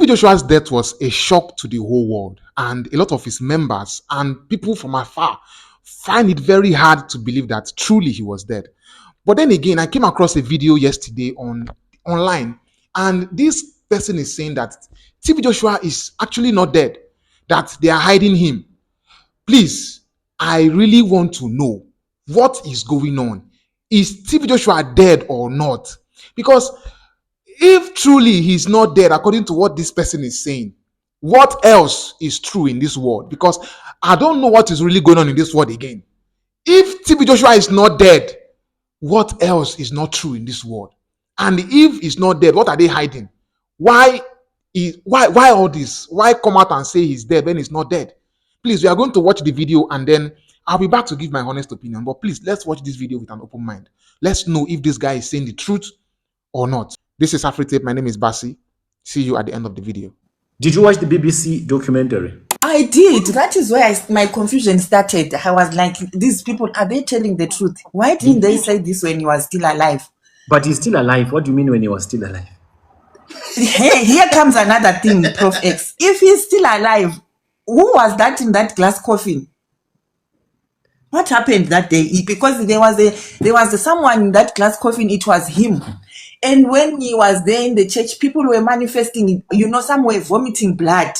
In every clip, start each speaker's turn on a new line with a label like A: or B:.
A: TB Joshua's death was a shock to the whole world, and a lot of his members and people from afar find it very hard to believe that truly he was dead. But then again, I came across a video yesterday online, and this person is saying that TB Joshua is actually not dead, that they are hiding him. Please, I really want to know what is going on. Is TB Joshua dead or not? Because if truly he's not dead, according to what this person is saying, what else is true in this world? Because I don't know what is really going on in this world again. If TB Joshua is not dead, what else is not true in this world? And if he's not dead, what are they hiding? Why all this? Why come out and say he's dead when he's not dead? Please, we are going to watch the video and then I'll be back to give my honest opinion. But please, let's watch this video with an open mind. Let's know if this guy is saying the truth or not. This is AfriTape. My name is Basi. See you at the end of the video.
B: Did you watch the BBC documentary?
C: I did. That is where my confusion started. I was like, these people, are they telling the truth? Why didn't they say this when he was still alive?
B: But he's still alive. What do you mean when he was still alive?
C: Hey, here comes another thing, Prof X. If he's still alive, who was that in that glass coffin? What happened that day? Because there was someone in that glass coffin. It was him. And when he was there in the church, people were manifesting, some were vomiting blood.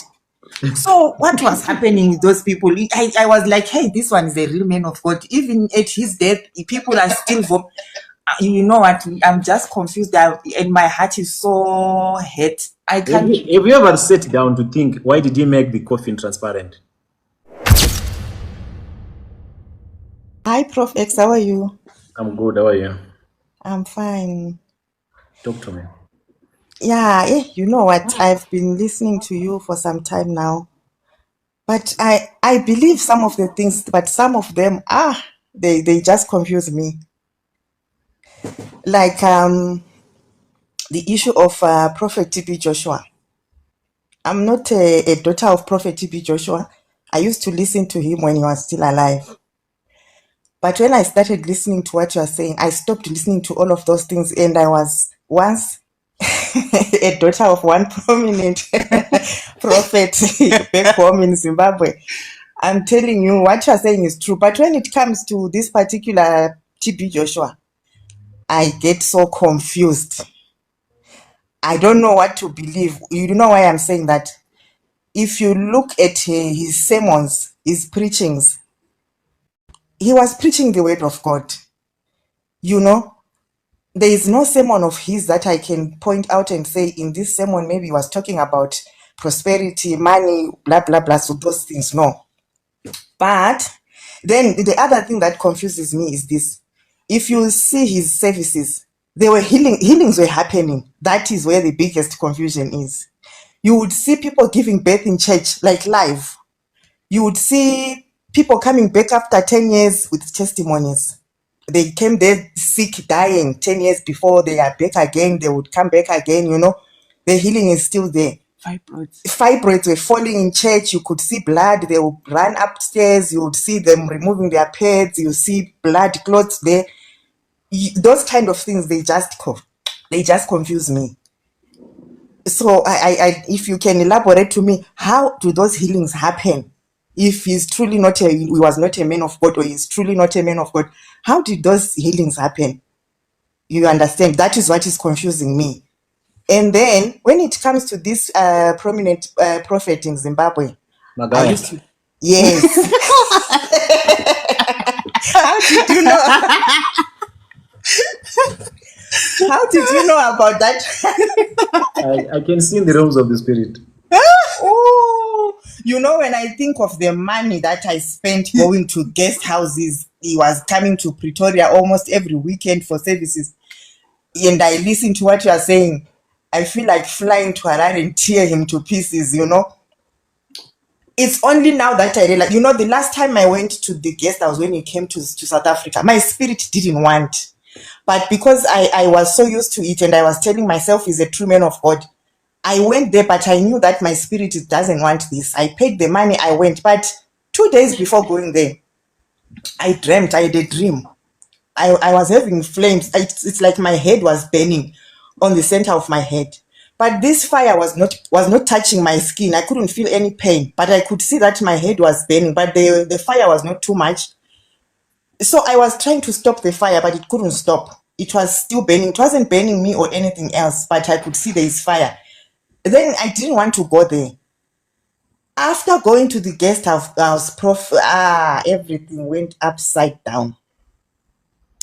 C: So what was happening with those people? I was like, hey, this one is a real man of God. Even at his death, people are still you know what? I'm just confused, and my heart is so hurt. I can't.
B: Have you ever sat down to think, why did he make the coffin transparent?
C: Hi, Prof X. How are you?
B: I'm good. How are you?
C: I'm fine.
B: Talk to me.
C: Yeah, you know what? I've been listening to you for some time now, but I believe some of the things, but some of them, they just confuse me. Like the issue of Prophet TB Joshua. I'm not a daughter of Prophet TB Joshua. I used to listen to him when he was still alive. But when I started listening to what you are saying, I stopped listening to all of those things, and I was once a daughter of one prominent prophet back home in Zimbabwe. I'm telling you, what you are saying is true. But when it comes to this particular TB Joshua, I get so confused. I don't know what to believe. You know why I'm saying that? If you look at his sermons, his preachings, he was preaching the word of God. There is no sermon of his that I can point out and say, in this sermon, maybe he was talking about prosperity, money, blah, blah, blah. So those things, no. But then the other thing that confuses me is this. If you see his services, there were healings were happening. That is where the biggest confusion is. You would see people giving birth in church, like live. You would see people coming back after 10 years with testimonies. They came there sick, dying 10 years before they are back again. They would come back again, The healing is still there. Fibroids were falling in church. You could see blood. They would run upstairs. You would see them removing their pads. You see blood clots there. Those kind of things, they just confuse me. So I if you can elaborate to me, how do those healings happen? If he's truly he was not a man of God, or he's truly not a man of God, how did those healings happen? You understand? That is what is confusing me. And then when it comes to this prominent prophet in Zimbabwe, yes. How did you know? How did you know about that?
B: I can see in the realms of the spirit.
C: Oh, when I think of the money that I spent going to guest houses, he was coming to Pretoria almost every weekend for services, and I listen to what you are saying, I feel like flying to Harare and tear him to pieces, It's only now that I realize, the last time I went to the guest house when he came to South Africa, my spirit didn't want. But because I was so used to it and I was telling myself he's a true man of God, I went there, but I knew that my spirit doesn't want this. I paid the money, I went. But 2 days before going there, I had a dream. I was having flames. It's like my head was burning on the center of my head. But this fire was not touching my skin. I couldn't feel any pain, but I could see that my head was burning, but the fire was not too much. So I was trying to stop the fire, but it couldn't stop. It was still burning. It wasn't burning me or anything else, but I could see there is fire. Then I didn't want to go there. After going to the guest house, everything went upside down.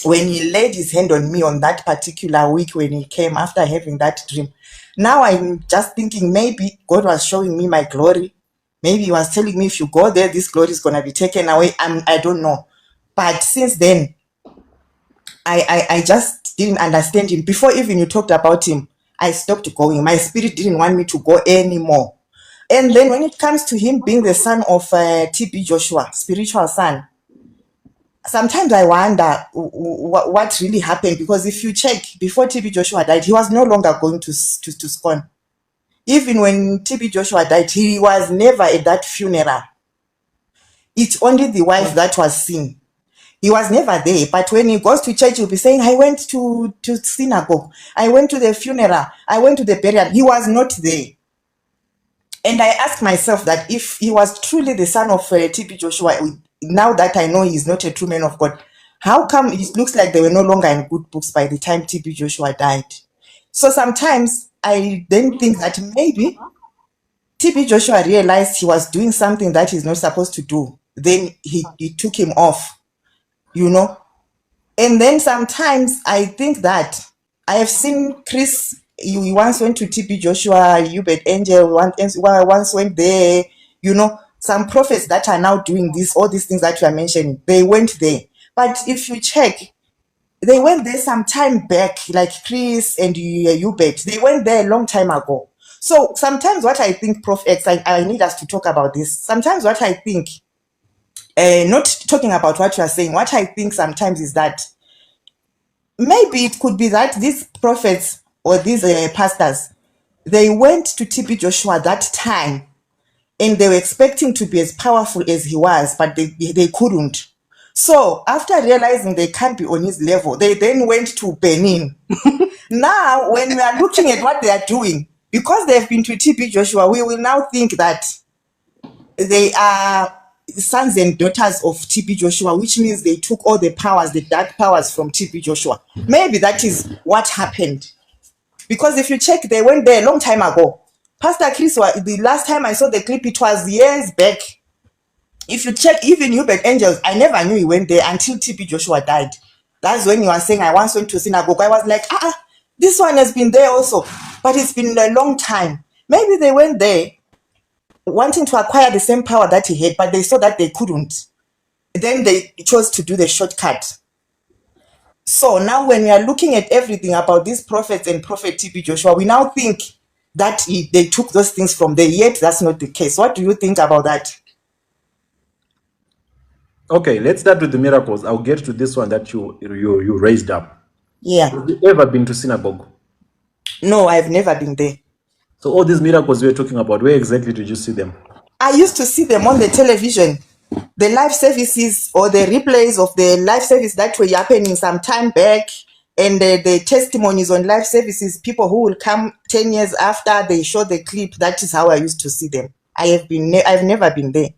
C: When he laid his hand on me on that particular week when he came after having that dream, now I'm just thinking maybe God was showing me my glory. Maybe he was telling me if you go there, this glory is going to be taken away. I don't know. But since then, I just didn't understand him. Before even you talked about him, I stopped going. My spirit didn't want me to go anymore. And then when it comes to him being the son of TB Joshua, spiritual son, sometimes I wonder what really happened, because if you check, before TB Joshua died, he was no longer going to SCON. Even when TB Joshua died, he was never at that funeral. It's only the wife that was seen. He was never there. But when he goes to church, he'll be saying, I went to synagogue. I went to the funeral. I went to the burial. He was not there. And I asked myself that if he was truly the son of TB Joshua, now that I know he's not a true man of God, how come it looks like they were no longer in good books by the time TB Joshua died? So sometimes I then think that maybe TB Joshua realized he was doing something that he's not supposed to do. Then he took him off, you know. And then sometimes I think that I have seen Chris, he once went to TB Joshua, Hubert Angel once went there, you know, some prophets that are now doing this, all these things that you are mentioning, they went there. But if you check, they went there some time back, like Chris and Hubert, they went there a long time ago. So sometimes what I think, Prof Ex, I need us to talk about this. Sometimes what I think, not talking about what you are saying, what I think sometimes is that maybe it could be that these prophets or these pastors, they went to TB Joshua that time and they were expecting to be as powerful as he was, but they couldn't. So after realizing they can't be on his level, they then went to Benin. Now, when we are looking at what they are doing, because they've been to TB Joshua, we will now think that they are sons and daughters of TB Joshua, which means they took all the powers, the dark powers from TB Joshua. Maybe that is what happened. Because if you check, they went there a long time ago. Pastor Chris, the last time I saw the clip, it was years back. If you check, even Hubert Angels, I never knew he went there until TB Joshua died. That's when you were saying, I once went to synagogue. I was like, this one has been there also. But it's been a long time. Maybe they went there wanting to acquire the same power that he had, but they saw that they couldn't. Then they chose to do the shortcut. So now when we are looking at everything about these prophets and Prophet TB Joshua, we now think that they took those things from there, yet that's not the case. What do you think about that?
B: Okay, let's start with the miracles. I'll get to this one that you raised up.
C: Yeah.
B: Have you ever been to synagogue?
C: No, I've never been there.
B: So all these miracles we were talking about, where exactly did you see them?
C: I used to see them on the television, the live services or the replays of the live service that were happening some time back, and the testimonies on live services, people who will come 10 years after they show the clip. That is how I used to see them. I've never been there.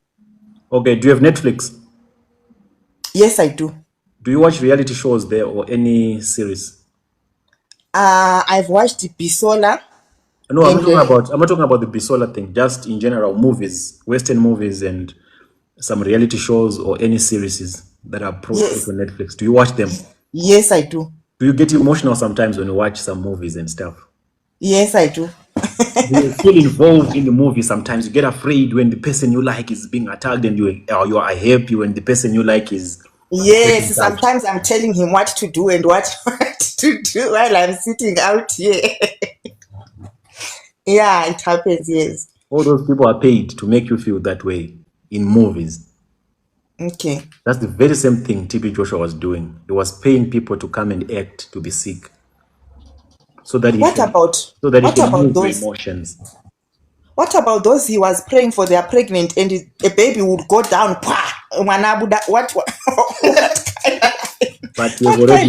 B: Okay, do you have Netflix?
C: Yes, I do.
B: Do you watch reality shows there or any series?
C: I've watched Bisola.
B: No, I'm not talking about the Bisola thing, just in general, movies, Western movies and some reality shows or any series that are posted on Netflix. Do you watch them?
C: Yes, I do.
B: Do you get emotional sometimes when you watch some movies and stuff?
C: Yes, I do.
B: You feel involved in the movie sometimes. You get afraid when the person you like is being attacked, and you are happy when the person you like is.
C: Yes, sometimes I'm telling him what to do and what to do while I'm sitting out here. Yeah, it happens, yes.
B: All those people are paid to make you feel that way in movies.
C: Okay.
B: That's the very same thing TB Joshua was doing. He was paying people to come and act to be sick, so that he can move your emotions.
C: What about those he was praying for? They are pregnant and a baby would go down. What kind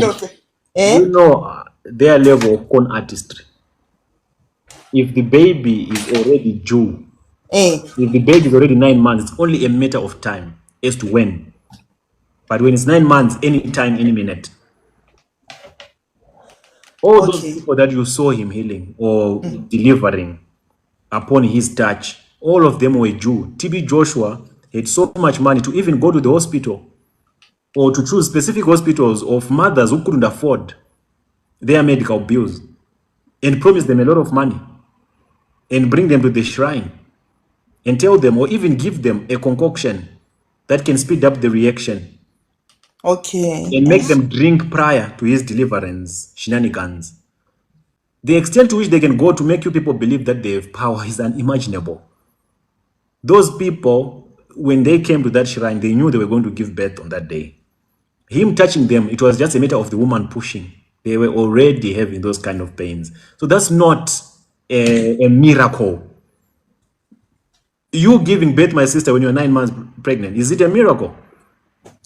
C: of?
B: But you know their level of con artistry. if the baby is already due,
C: Eh,
B: if the baby is already 9 months, it's only a matter of time as to when. But when it's 9 months, any time, any minute. All those
C: okay.
B: people that you saw him healing or delivering upon his touch, all of them were Jew. TB Joshua had so much money to even go to the hospital or to choose specific hospitals of mothers who couldn't afford their medical bills and promise them a lot of money and bring them to the shrine and tell them or even give them a concoction that can speed up the reaction
C: Okay.
B: and make them drink prior to his deliverance shenanigans. The extent to which they can go to make you people believe that they have power is unimaginable. Those people, when they came to that shrine, they knew they were going to give birth on that day. Him touching them, it was just a matter of the woman pushing. They were already having those kind of pains. So that's not a miracle. You giving birth, my sister, when you're 9 months pregnant, is it a miracle?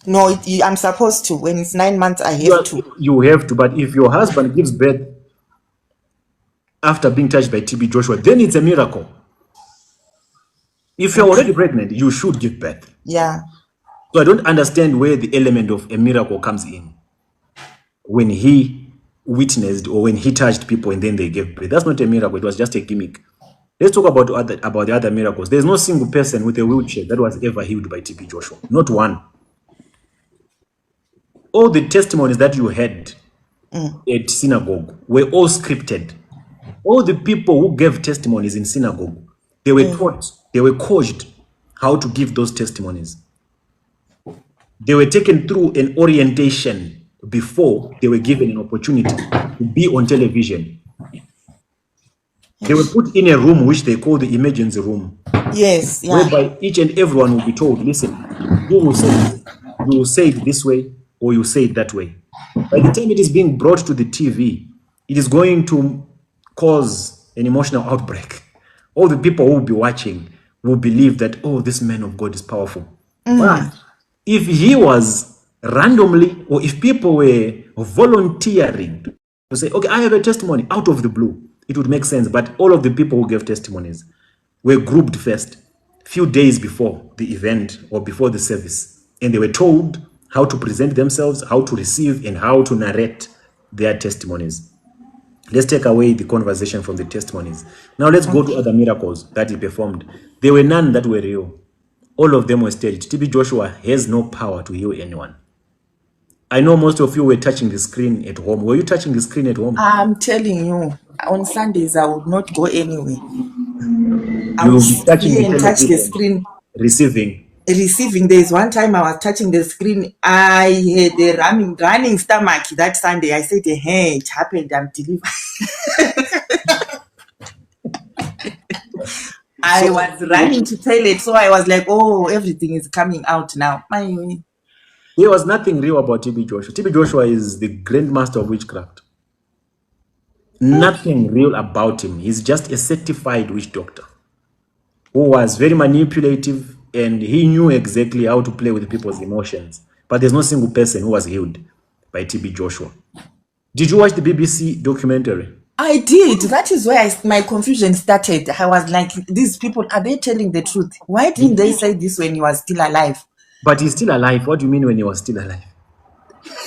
C: No, I'm supposed to. When it's 9 months, I have to.
B: You have to, but if your husband gives birth after being touched by TB Joshua, then it's a miracle. If you're already pregnant, you should give birth.
C: Yeah.
B: So I don't understand where the element of a miracle comes in when he witnessed or when he touched people and then they gave birth. That's not a miracle. It was just a gimmick. Let's talk about the other miracles. There's no single person with a wheelchair that was ever healed by TB Joshua. Not one. All the testimonies that you had at synagogue were all scripted. All the people who gave testimonies in synagogue, they were taught, they were coached how to give those testimonies. They were taken through an orientation before they were given an opportunity to be on television. They were put in a room which they call the emergency room,
C: Yes. Yeah.
B: whereby each and everyone will be told, listen, you will say it this way or you say it that way. By the time it is being brought to the TV, it is going to cause an emotional outbreak. All the people who will be watching will believe that, oh, this man of God is powerful. But if he was randomly, or if people were volunteering to say, okay, I have a testimony out of the blue, it would make sense. But all of the people who gave testimonies were grouped first, few days before the event or before the service. And they were told how to present themselves, how to receive, and how to narrate their testimonies. Let's take away the conversation from the testimonies. Now let's go to other miracles that he performed. There were none that were real. All of them were staged. TB Joshua has no power to heal anyone. I know most of you were touching the screen at home. Were you touching the screen at home?
C: I'm telling you, on Sundays, I would not go anywhere. I
B: You
C: would
B: will be
C: sit
B: touching
C: here
B: the
C: and touch the
B: television,
C: screen.
B: receiving.
C: Receiving, there's one time I was touching the screen. I had a running stomach that Sunday. I said, hey, it happened. I'm delivered. I was running to toilet, so I was like, oh, everything is coming out now.
B: There was nothing real about TB Joshua. TB Joshua is the grandmaster of witchcraft. Nothing real about him. He's just a certified witch doctor who was very manipulative, and he knew exactly how to play with people's emotions. But there's no single person who was healed by TB Joshua. Did you watch the BBC documentary?
C: I did. That is where my confusion started. I was like, these people, are they telling the truth? Why didn't they say this when he was still alive?
B: But he's still alive. What do you mean when he was still alive?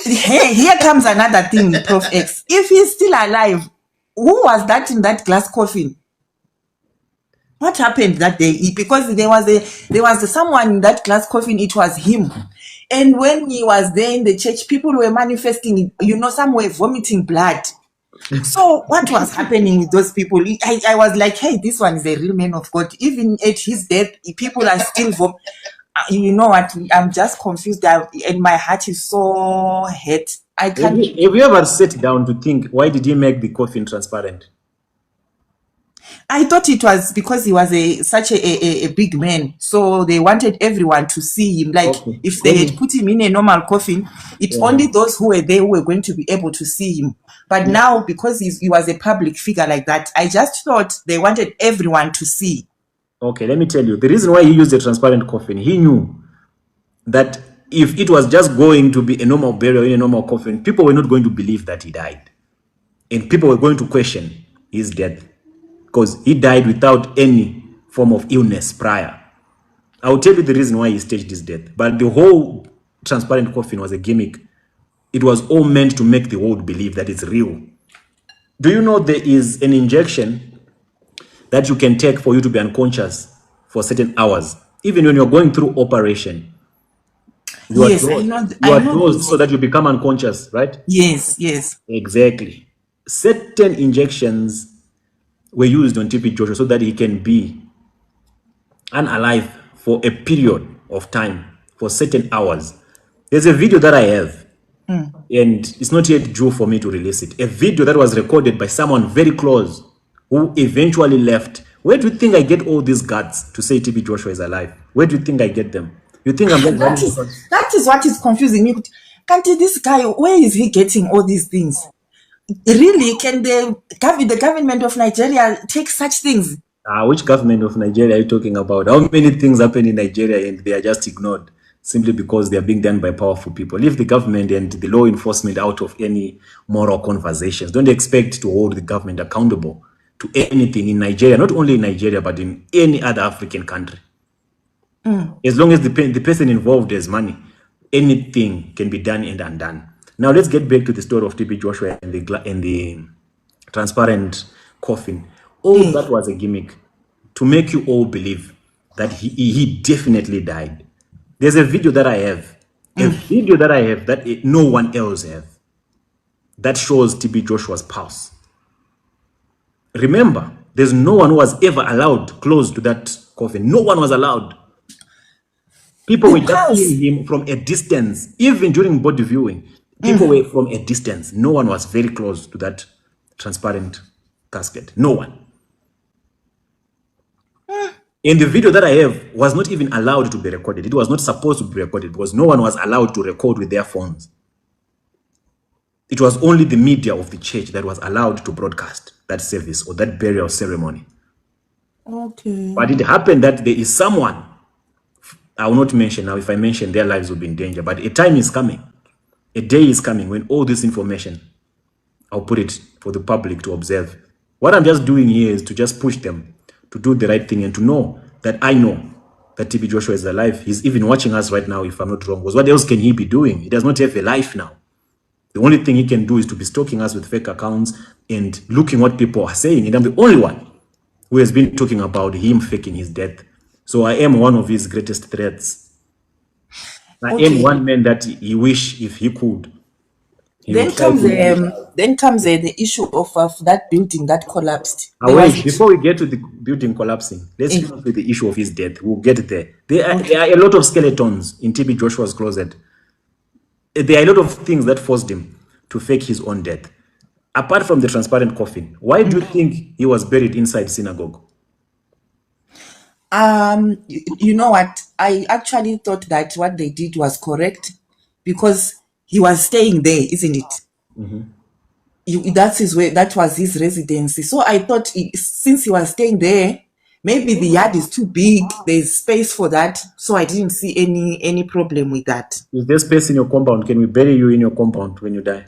C: Hey, here comes another thing, Prof X. If he's still alive, who was that in that glass coffin? What happened that day? Because there was someone in that glass coffin. It was him. And when he was there in the church, people were manifesting, some were vomiting blood. So what was happening with those people? I was like, hey, this one is a real man of God. Even at his death, people are still you know what? I'm just confused, and my heart is so hurt. I can't.
B: Have you ever sat down to think, why did he make the coffin transparent?
C: I thought it was because he was such a big man, so they wanted everyone to see him. Like,
B: Okay.
C: if they had put him in a normal coffin, it's only those who were there who were going to be able to see him. But now, because he was a public figure like that, I just thought they wanted everyone to see.
B: Okay, let me tell you. The reason why he used a transparent coffin, he knew that if it was just going to be a normal burial in a normal coffin, people were not going to believe that he died. And people were going to question his death. because he died without any form of illness prior. I'll tell you the reason why he staged his death. But the whole transparent coffin was a gimmick. It was all meant to make the world believe that it's real. Do you know there is an injection that you can take for you to be unconscious for certain hours? Even when you're going through operation,
C: Yes, I know.
B: you
C: I
B: are
C: know
B: dosed
C: this.
B: so that you become unconscious, right?
C: Yes, yes.
B: Exactly. Certain injections were used on TP Joshua so that he can be unalive for a period of time, for certain hours. There's a video that I have, and it's not yet due for me to release it. A video that was recorded by someone very close who eventually left. Where do you think I get all these guts to say TB Joshua is alive? Where do you think I get them? You think I'm just running because
C: That is what is confusing me. Can't this guy? Where is he getting all these things? Really, can the government of Nigeria take such things?
B: which government of Nigeria are you talking about? How many things happen in Nigeria and they are just ignored simply because they are being done by powerful people? Leave the government and the law enforcement out of any moral conversations. Don't expect to hold the government accountable to anything in Nigeria, not only in Nigeria, but in any other African country. As long as the person involved has money, anything can be done and undone. Now let's get back to the story of TB Joshua and the transparent coffin. All that was a gimmick to make you all believe that he definitely died. There's a video that I have, that no one else have, that shows TB Joshua's pulse. Remember, there's no one who was ever allowed close to that coffin. No one was allowed. People were
C: The
B: just
C: pulse.
B: seeing him from a distance. Even during body viewing, people were from a distance. No one was very close to that transparent casket. No one. And the video that I have was not even allowed to be recorded. It was not supposed to be recorded because no one was allowed to record with their phones. It was only the media of the church that was allowed to broadcast that service or that burial ceremony.
C: Okay.
B: But it happened that there is someone, I will not mention now. If I mention, their lives will be in danger. But a time is coming. A day is coming when all this information, I'll put it for the public to observe. What I'm just doing here is to just push them to do the right thing and to know that I know that TB Joshua is alive. He's even watching us right now, if I'm not wrong. Because what else can he be doing? He does not have a life now. The only thing he can do is to be stalking us with fake accounts and looking what people are saying. And I'm the only one who has been talking about him faking his death. So I am one of his greatest threats. I am one man that he wish if he could.
C: Then comes the issue of that building that collapsed.
B: Wait, before we get to the building collapsing, let's finish with the issue of his death. We'll get there. There are a lot of skeletons in TB Joshua's closet. There are a lot of things that forced him to fake his own death. Apart from the transparent coffin, why do you think he was buried inside synagogue?
C: You know what? I actually thought that what they did was correct because he was staying there, isn't it? That was his residency. So I thought since he was staying there, maybe the yard is too big. There's space for that. So I didn't see any problem with that.
B: Is there space in your compound? Can we bury you in your compound when you die?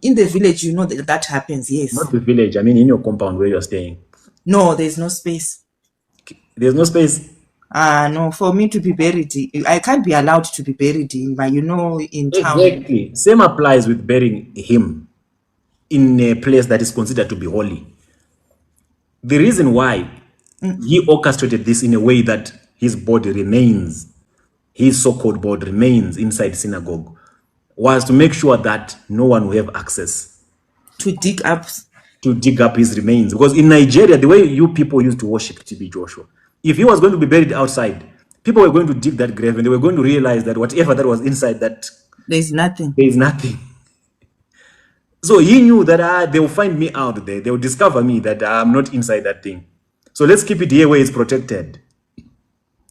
C: In the village, you know that happens. Yes.
B: Not the village. I mean, in your compound where you're staying.
C: No, there's no space.
B: There's no space.
C: No, for me to be buried, I can't be allowed to be buried in town.
B: Exactly. Same applies with burying him in a place that is considered to be holy. The reason why he orchestrated this in a way that his body remains, his so-called body remains inside synagogue, was to make sure that no one will have access
C: to dig up
B: his remains. Because in Nigeria, the way you people used to worship TB Joshua, if he was going to be buried outside, people were going to dig that grave and they were going to realize that whatever that was inside that,
C: there's nothing.
B: There is nothing. So he knew that they will find me out there. They will discover me that I'm not inside that thing. So let's keep it here where it's protected,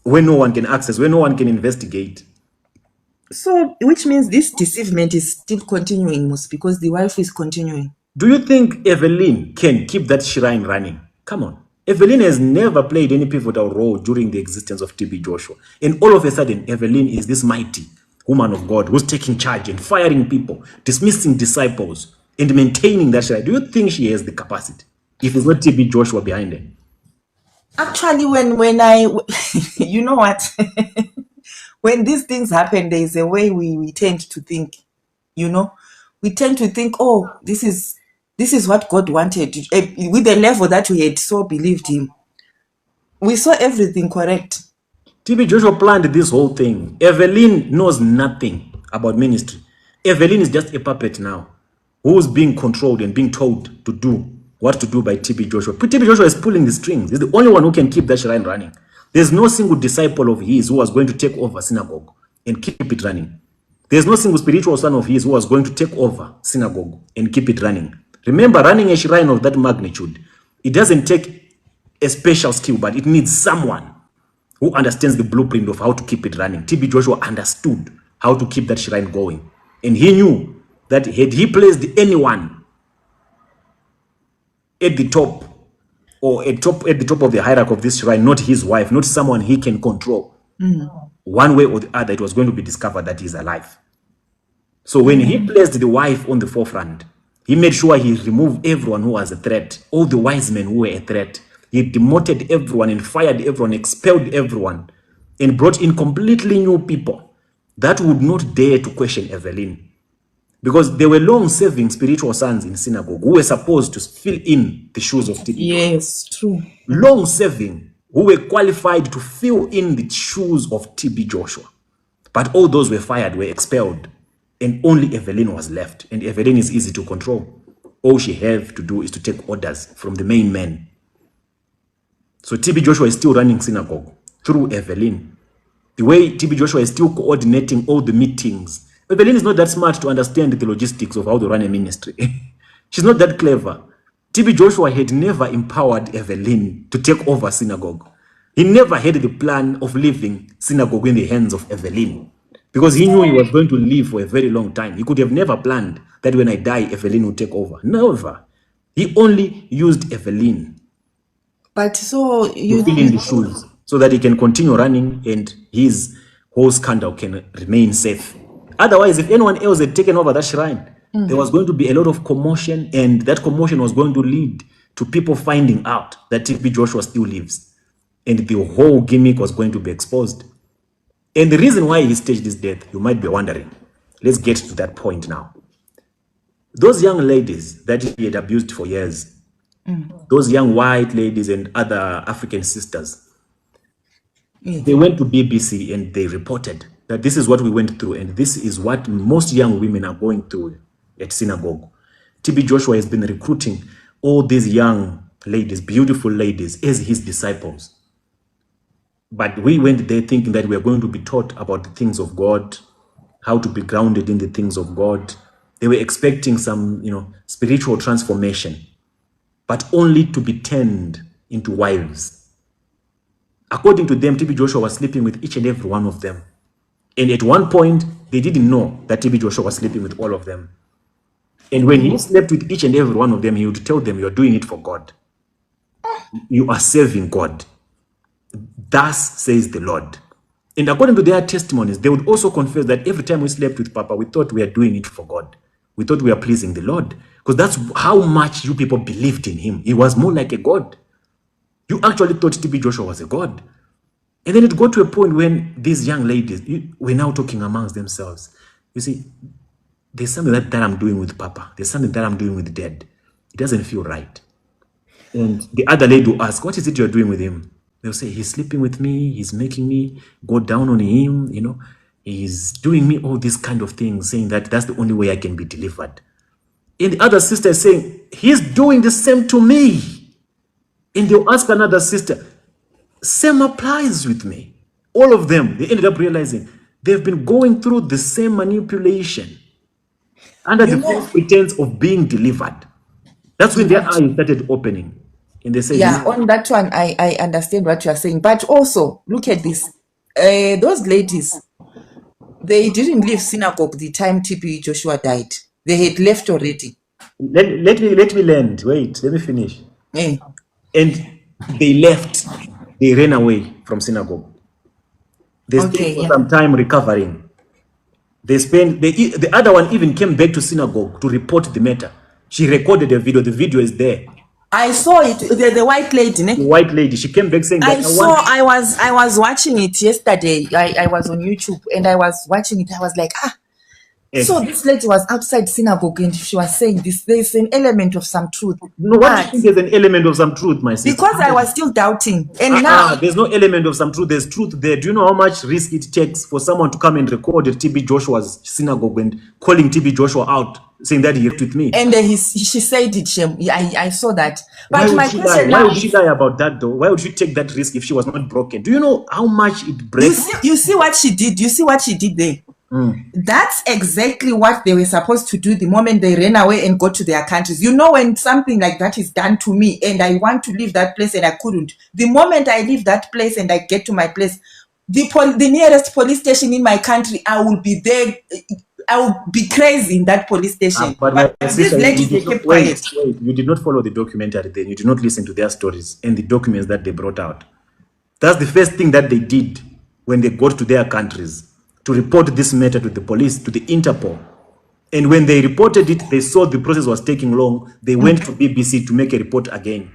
B: where no one can access, where no one can investigate.
C: So, which means this deceivement is still continuing, because the wife is continuing.
B: Do you think Evelyn can keep that shrine running? Come on. Evelyn has never played any pivotal role during the existence of TB Joshua. And all of a sudden, Evelyn is this mighty woman of God who's taking charge and firing people, dismissing disciples, and maintaining that shrine. Do you think she has the capacity? if it's not TB Joshua behind it?
C: Actually, when I, you know what, when these things happen, there is a way we tend to think. You know, we tend to think, oh, this is what God wanted. With the level that we had so believed him, we saw everything correct.
B: TB Joshua planned this whole thing. Evelyn knows nothing about ministry. Evelyn is just a puppet now, who's being controlled and being told to do what to do by TB Joshua. TB Joshua is pulling the strings. He's the only one who can keep that shrine running. There's no single disciple of his who was going to take over synagogue and keep it running. There's no single spiritual son of his who was going to take over synagogue and keep it running. Remember, running a shrine of that magnitude, it doesn't take a special skill, but it needs someone who understands the blueprint of how to keep it running. TB Joshua understood how to keep that shrine going. And he knew that had he placed anyone at the top or at the top of the hierarchy of this shrine, not his wife, not someone he can control, one way or the other, it was going to be discovered that he's alive. So when he placed the wife on the forefront, he made sure he removed everyone who was a threat, all the wise men who were a threat. He demoted everyone and fired everyone, expelled everyone, and brought in completely new people that would not dare to question Evelyn. Because there were long-serving spiritual sons in synagogue who were supposed to fill in the shoes of TB.
C: Yes, true.
B: Long-serving, who were qualified to fill in the shoes of TB Joshua. But all those were fired, were expelled, and only Evelyn was left. And Evelyn is easy to control. All she had to do is to take orders from the main men. So TB Joshua is still running synagogue through Evelyn. The way TB Joshua is still coordinating all the meetings. Evelyn is not that smart to understand the logistics of how to run a ministry. She's not that clever. TB Joshua had never empowered Evelyn to take over synagogue. He never had the plan of leaving synagogue in the hands of Evelyn because he knew he was going to live for a very long time. He could have never planned that when I die, Evelyn would take over. Never. He only used Evelyn
C: But so
B: to fill in the shoes so that he can continue running and his whole scandal can remain safe. Otherwise, if anyone else had taken over that shrine, there was going to be a lot of commotion, and that commotion was going to lead to people finding out that TB Joshua still lives. And the whole gimmick was going to be exposed. And the reason why he staged this death, you might be wondering. Let's get to that point now. Those young ladies that he had abused for years, those young white ladies and other African sisters, they went to BBC and they reported that this is what we went through and this is what most young women are going through at synagogue. TB Joshua has been recruiting all these young ladies, beautiful ladies, as his disciples. But we went there thinking that we are going to be taught about the things of God, how to be grounded in the things of God. They were expecting some, spiritual transformation, but only to be turned into wives. According to them, TB Joshua was sleeping with each and every one of them. And at one point, they didn't know that TB Joshua was sleeping with all of them. And when he slept with each and every one of them, he would tell them, you're doing it for God. You are serving God. Thus says the Lord. And according to their testimonies, they would also confess that every time we slept with Papa, we thought we are doing it for God. We thought we are pleasing the Lord. Because that's how much you people believed in him. He was more like a God. You actually thought TB Joshua was a God. And then it got to a point when these young ladies were now talking amongst themselves. You see, there's something that I'm doing with Papa. There's something that I'm doing with Dad. It doesn't feel right. And the other lady will ask, what is it you're doing with him? They'll say, he's sleeping with me. He's making me go down on him. He's doing me all these kind of things, saying that that's the only way I can be delivered. And the other sister is saying, he's doing the same to me. And they'll ask another sister, same applies with me. All of them, they ended up realizing they've been going through the same manipulation under the false pretense of being delivered. That's when their eyes started opening. And they said,
C: on that one, I understand what you are saying. But also, look at this. Those ladies, they didn't leave synagogue the time TB Joshua died. They had left already.
B: Let me land. Wait, let me finish. And they left. They ran away from synagogue. They stayed for some time recovering. The other one even came back to synagogue to report the matter. She recorded a video. The video is there.
C: I saw it. The white lady,
B: The
C: ne?
B: white lady, she came back saying that
C: I
B: I
C: saw.
B: want.
C: I was watching it yesterday. I was on YouTube and I was watching it. I was like, ah. So
B: Exactly.
C: this lady was outside synagogue and she was saying this. There's an element of some truth,
B: No, what do you
C: but
B: think is an element of some truth, my sister?
C: because I was still doubting, and now
B: There's no element of some truth. There's truth there. Do you know how much risk it takes for someone to come and record at TB Joshua's synagogue and calling TB Joshua out, saying that he left with me?
C: and she said it. I saw that.
B: Why
C: But
B: would
C: my
B: she lie?
C: question
B: Why
C: now
B: would she
C: is,
B: lie about that though? Why would she take that risk if she was not broken? Do you know how much it breaks?
C: you see what she did. You see what she did there. That's exactly what they were supposed to do the moment they ran away and go to their countries. You know, when something like that is done to me and I want to leave that place and I couldn't, the moment I leave that place and I get to my place, the nearest police station in my country, I will be there. I will be crazy in that police station.
B: But
C: But
B: my
C: these
B: sister, you
C: ladies, they
B: did not
C: kept quiet.
B: wait. You did not follow the documentary then. You did not listen to their stories and the documents that they brought out. That's the first thing that they did when they got to their countries, to report this matter to the police, to the Interpol. And when they reported it, they saw the process was taking long. They went to BBC to make a report again.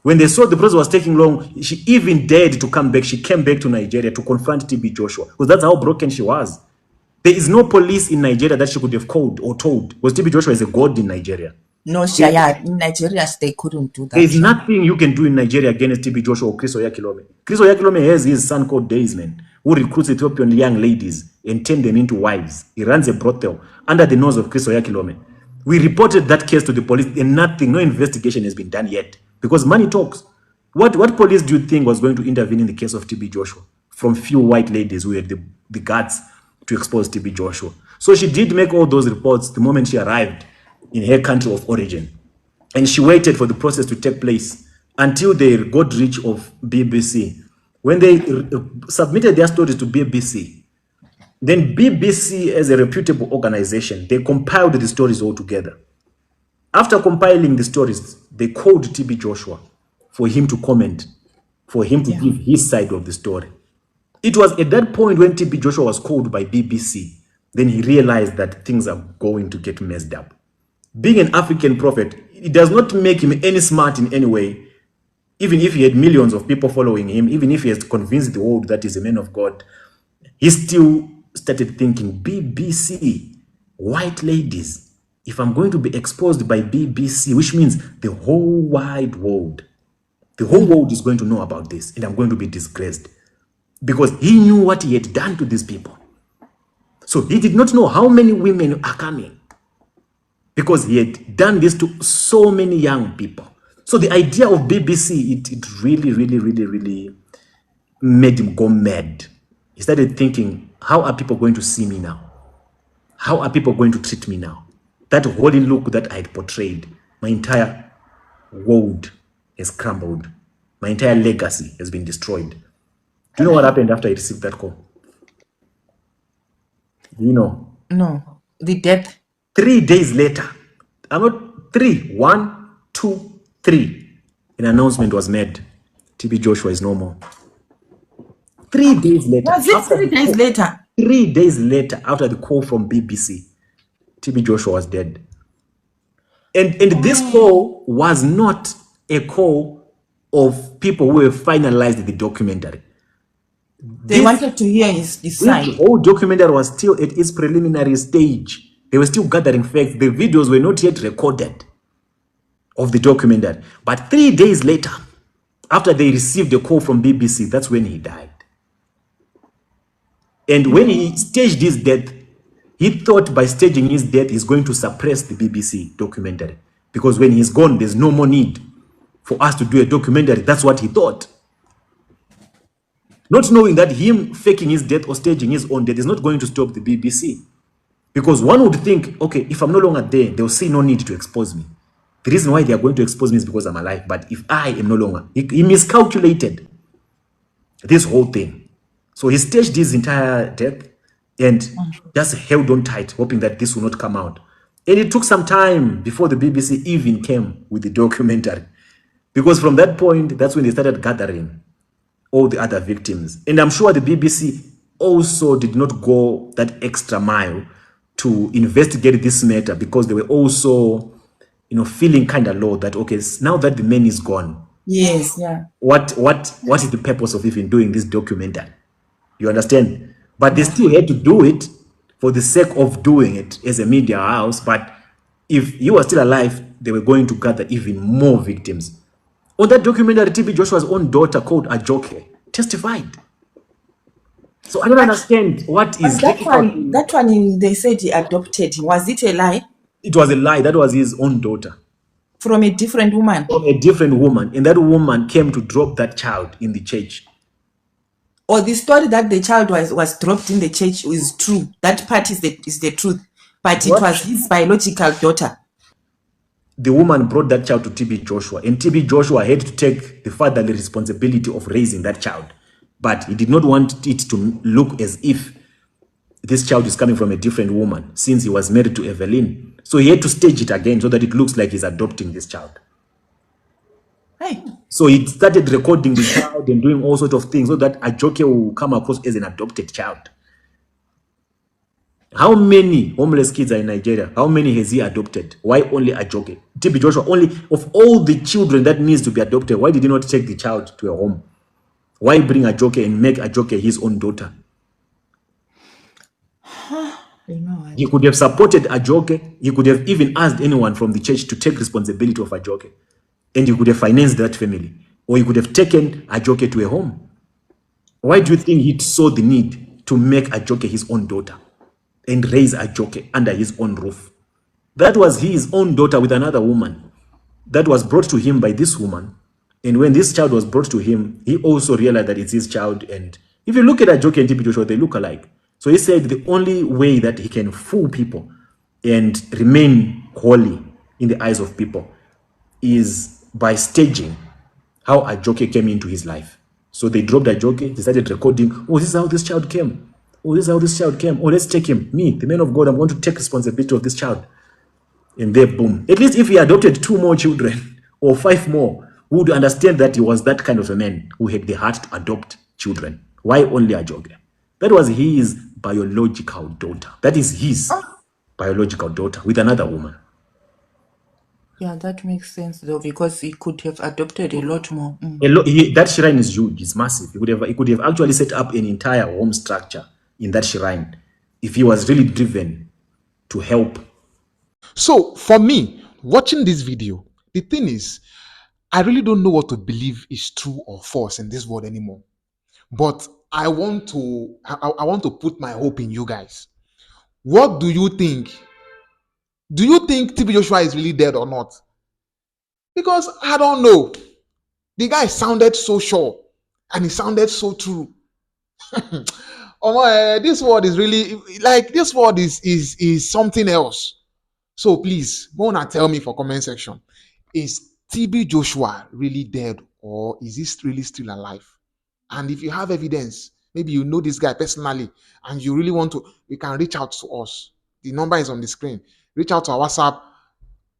B: When they saw the process was taking long, she even dared to come back. She came back to Nigeria to confront TB Joshua, because that's how broken she was. There is no police in Nigeria that she could have called or told, because TB Joshua is a god in Nigeria.
C: No, Shaya, in Nigeria, they couldn't do
B: There
C: that.
B: is nothing you can do in Nigeria against TB Joshua or Chris Oyakilome. Chris Oyakilome has his son called Daysman, who recruits Ethiopian young ladies and turn them into wives. He runs a brothel under the nose of Chris Oyakilome. We reported that case to the police and nothing, no investigation has been done yet, because money talks. What police do you think was going to intervene in the case of TB Joshua from few white ladies who had the guts to expose TB Joshua? So she did make all those reports the moment she arrived in her country of origin. And she waited for the process to take place until they got reach of BBC. When they submitted their stories to BBC, then BBC, as a reputable organization, they compiled the stories all together. After compiling the stories, they called TB Joshua for him to comment, for him to give his side of the story. It was at that point when TB Joshua was called by BBC, then he realized that things are going to get messed up. Being an African prophet, it does not make him any smart in any way. Even if he had millions of people following him, even if he has convinced the world that he's a man of God, he still started thinking, BBC, white ladies, if I'm going to be exposed by BBC, which means the whole wide world, the whole world is going to know about this, and I'm going to be disgraced. Because he knew what he had done to these people. So he did not know how many women are coming, because he had done this to so many young people. So the idea of BBC, it really made him go mad. He started thinking, how are people going to see me now? How are people going to treat me now? That holy look that I had portrayed, my entire world has crumbled. My entire legacy has been destroyed. Do you know what happened after he received that call? Do you know?
C: No, the death.
B: 3 days later, I'm not 3, 1, 2, 3, an announcement was made. TB Joshua is no more. 3 days later.
C: Was it 3 days later?
B: 3 days later, after the call from BBC, TB Joshua was dead. And this call was not a call of people who have finalized the documentary.
C: They wanted to hear his side.
B: The whole documentary was still at its preliminary stage. They were still gathering facts. The videos were not yet recorded of the documentary. But 3 days later, after they received a call from BBC, that's when he died. And when he staged his death, he thought by staging his death, he's going to suppress the BBC documentary. Because when he's gone, there's no more need for us to do a documentary. That's what he thought. Not knowing that him faking his death or staging his own death is not going to stop the BBC. Because one would think, okay, if I'm no longer there, they'll see no need to expose me. The reason why they are going to expose me is because I'm alive. But if I am no longer, he miscalculated this whole thing. So he staged his entire death and just held on tight, hoping that this will not come out. And it took some time before the BBC even came with the documentary. Because from that point, that's when they started gathering all the other victims. And I'm sure the BBC also did not go that extra mile to investigate this matter, because they were also feeling kind of low that, okay, now that the man is gone,
C: Yes, yeah.
B: what is the purpose of even doing this documentary? You understand? But they
C: Yeah.
B: still had to do it for the sake of doing it as a media house. But if he was still alive, they were going to gather even more victims. On that documentary, TB Joshua's own daughter, called Ajoke, testified. So I don't
C: But
B: understand what
C: but
B: is difficult.
C: they said he adopted. Was it a lie
B: It was a lie. That was his own daughter
C: from a different woman?
B: from a different woman. And that woman came to drop that child in the church.
C: Or the story that the child was dropped in the church is true? That part is the truth. But it
B: What?
C: was his biological daughter.
B: The woman brought that child to TB Joshua, and TB Joshua had to take the fatherly responsibility of raising that child. But he did not want it to look as if this child is coming from a different woman, since he was married to Evelyn. So he had to stage it again so that it looks like he's adopting this child.
C: Hey.
B: So he started recording the child and doing all sorts of things so that Ajoke will come across as an adopted child. How many homeless kids are in Nigeria? How many has he adopted? Why only Ajoke? TB Joshua, only of all the children that needs to be adopted, why did he not take the child to a home? Why bring Ajoke and make Ajoke his own daughter?
C: You know
B: He
C: what?
B: could have supported Ajoke. He could have even asked anyone from the church to take responsibility of Ajoke. And he could have financed that family. Or he could have taken Ajoke to a home. Why do you think he saw the need to make Ajoke his own daughter and raise Ajoke under his own roof? That was his own daughter with another woman that was brought to him by this woman. And when this child was brought to him, he also realized that it's his child. And if you look at Ajoke and TB Joshua, they look alike. So he said the only way that he can fool people and remain holy in the eyes of people is by staging how Ajoke came into his life. So they dropped Ajoke, they started recording. Oh, this is how this child came. Oh, this is how this child came. Oh, let's take him. Me, the man of God, I'm going to take responsibility of this child. And there, boom. At least if he adopted 2 more children or 5 more, we would understand that he was that kind of a man who had the heart to adopt children. Why only Ajoke? That was his biological daughter. That is his biological daughter with another woman.
C: Yeah, that makes sense though, because he could have adopted a lot more.
B: That shrine is huge, it's massive. He could have actually set up an entire home structure in that shrine if he was really driven to help.
A: So for me, watching this video, the thing is, I really don't know what to believe is true or false in this world anymore. But I want to put my hope in you guys. What do you think? Do you think TB Joshua is really dead or not? Because I don't know. The guy sounded so sure and he sounded so true. This world is really like this world is something else. So please, go on and tell me for comment section. Is TB Joshua really dead or is he really still alive? And if you have evidence, maybe you know this guy personally and you really want to, you can reach out to us. The number is on the screen. Reach out to our WhatsApp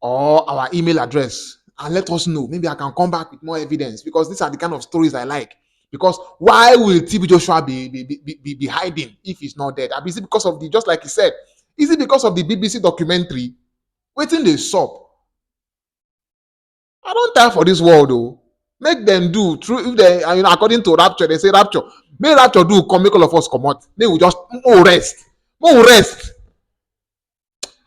A: or our email address and let us know. Maybe I can come back with more evidence because these are the kind of stories I like. Because why will TB Joshua be hiding if he's not dead? Is it because of the, just like he said, is it because of the BBC documentary? Waiting the sub. I don't tire for this world though. Make them do true. If they, according to Rapture, they say Rapture. May Rapture do come make all of us come out. May we just rest. More rest.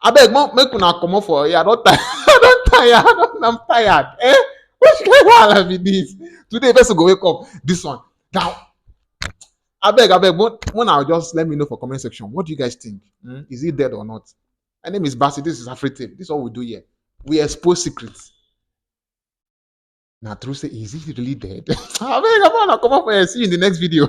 A: I beg, make una come out for here. I don't tire. I don't tire. I'm tired. Eh? Which kind of be this? Today, person go wake up. This one. Now, I beg. When I'll just let me know for comment section. What do you guys think? Is he dead or not? My name is Basi. This is Afritape. This is what we do here. We expose secrets. Now, true say, is he really dead? I beg, I'm gonna come up and see you in the next video.